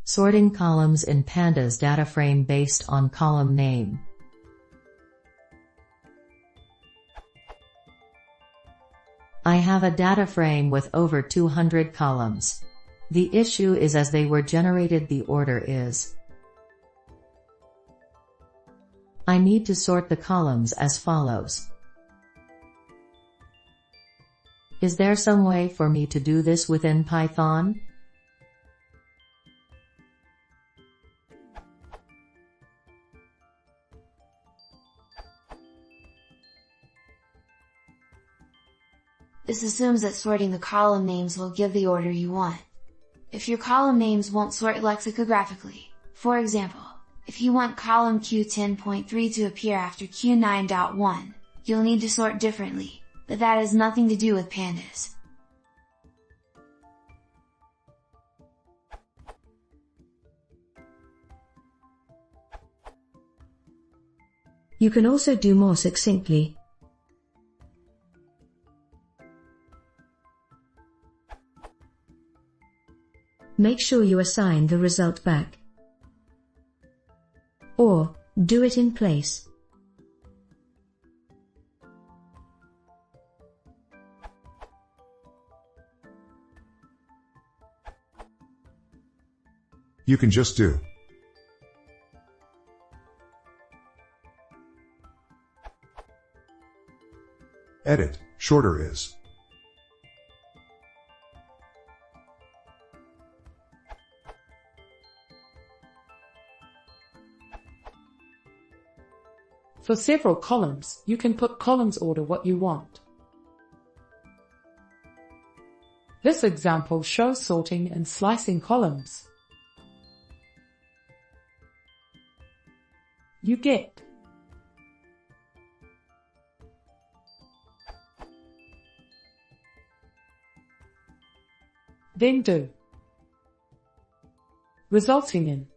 Sorting columns in pandas data frame based on column name. I have a data frame with over 200 columns. The issue is as they were generated the order is. I need to sort the columns as follows. Is there some way for me to do this within Python? This assumes that sorting the column names will give the order you want. If your column names won't sort lexicographically, for example, if you want column Q10.3 to appear after Q9.1, you'll need to sort differently, but that has nothing to do with pandas. You can also do more succinctly. Make sure you assign the result back. Or, do it in place. You can just do. Edit, shorter is. For several columns, you can put columns order what you want. This example shows sorting and slicing columns. You get then do, resulting in